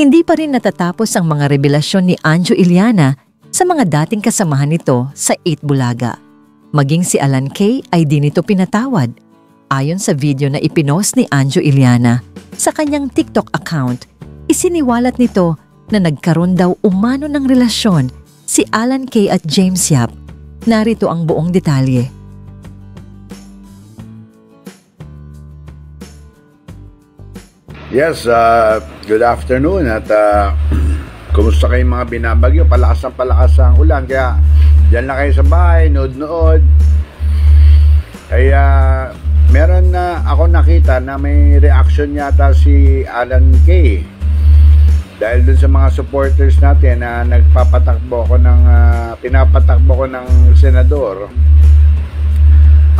Hindi pa rin natatapos ang mga revelasyon ni Anjo Iliana sa mga dating kasamahan nito sa 8 Bulaga. Maging si Alan Kay ay di nito pinatawad. Ayon sa video na ipinost ni Anjo Iliana sa kanyang TikTok account, isiniwalat nito na nagkaroon daw umano ng relasyon si Alan Kay at James Yap. Narito ang buong detalye. Yes, good afternoon at kumusta kayong mga binabagyo? Palakas ang ulan, kaya dyan lang kayo sa bahay, nood-nood. Kaya meron na ako nakita na may reaction yata si Alan Kay dahil dun sa mga supporters natin na pinapatakbo ko ng senador.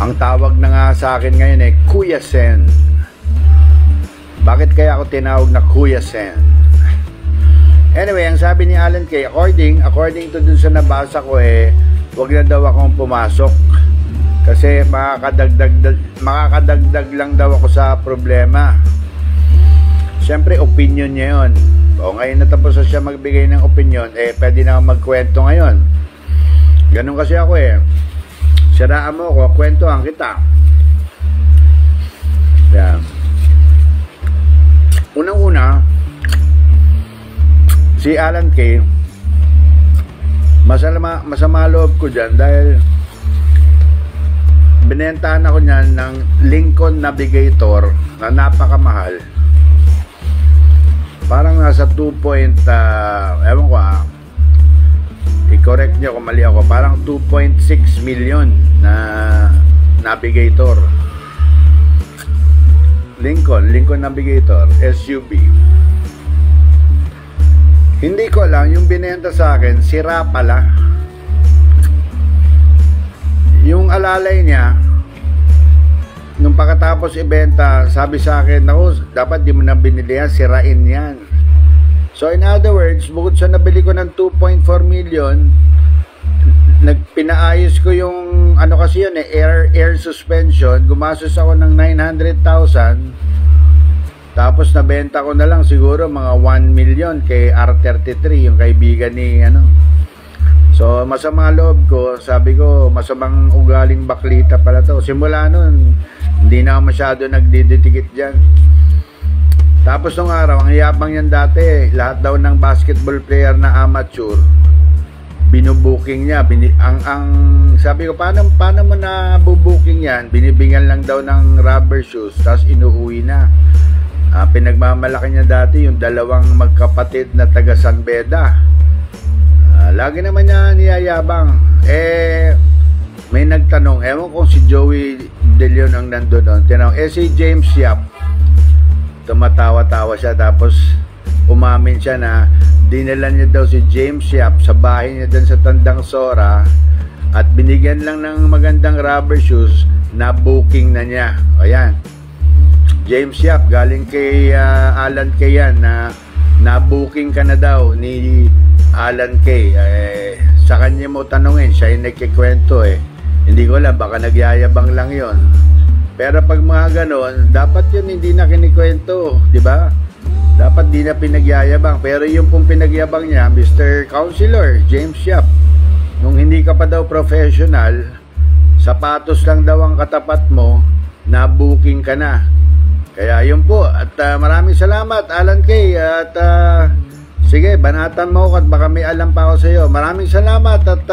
Ang tawag na nga sa akin ngayon ay Kuya Sen. Bakit kaya ako tinawag na Kuya Sen? Anyway, ang sabi ni Alan Kay, according to dun sa nabasa ko wag na daw akong pumasok kasi makakadagdag lang daw ako sa problema. Siyempre, opinion niya yun. O ngayon natapos na siya magbigay ng opinion, pwede na magkwento ngayon. Ganun kasi ako Siraan mo ko, kwentuhan kita. Yan. Unang-una, si Alan Kay, masama loob ko dyan dahil binentahan ako niyan ng Lincoln Navigator na napakamahal. Parang nasa 2 ewan ko i-correct niyo kung mali ako, parang 2.6 million na Navigator. Lincoln Navigator SUV. Hindi ko alam, yung binenta sa akin sira pala. Yung alalay niya nung pagkatapos ibenta, sabi sa akin, "Naku, dapat di mo na binili yan, sirain yan." So in other words, bukod sa nabili ko ng 2.4 million, pinaayos ko yung kasi yun air suspension, gumastos ako ng 900,000, tapos nabenta ko na lang siguro mga 1 million kay R33, yung kaibigan ni So masama loob ko, sabi ko masamang ugaling baklita pala to. Simula nun, hindi na ako masyado nagdidikit dyan. Tapos nung araw, ang yabang yan dati, lahat daw ng basketball player na amateur binubuking niya. Sabi ko, paano mo na bubuking yan? Binibigyan lang daw ng rubber shoes, tapos inuuwi na. Pinagmamalaki niya dati yung dalawang magkapatid na taga San Beda. Lagi naman niya niyayabang. May nagtanong, ewan kung si Joey De Leon ang nandun doon. Tinanong, si James Yap. Tumatawa-tawa siya, tapos umamin siya na dinala niya daw si James Yap sa bahay niya dun sa Tandang Sora at binigyan lang ng magandang rubber shoes na booking na niya. Ayan, James Yap, galing kay Alan Kay yan, na booking ka na daw ni Alan Kay. Sa kanya mo tanungin, siya yung nagkikwento hindi ko alam, baka nagyayabang lang yon. Pero pag mga ganon, dapat yun hindi na kinikwento, di ba? Dapat di na pinagyayabang. Pero yung pong pinagyabang niya, Mr. Counselor James Yap, nung hindi ka pa daw professional, sapatos lang daw ang katapat mo, na booking ka na. Kaya yun po, at maraming salamat Alan Kay, at sige, banatan mo at baka may alam pa ako sa iyo. Maraming salamat at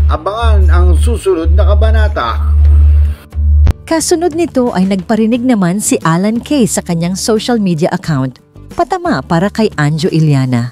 abangan ang susunod na kabanata. Kasunod nito ay nagparinig naman si Alan Kay sa kanyang social media account, patama para kay Anjo Iliana.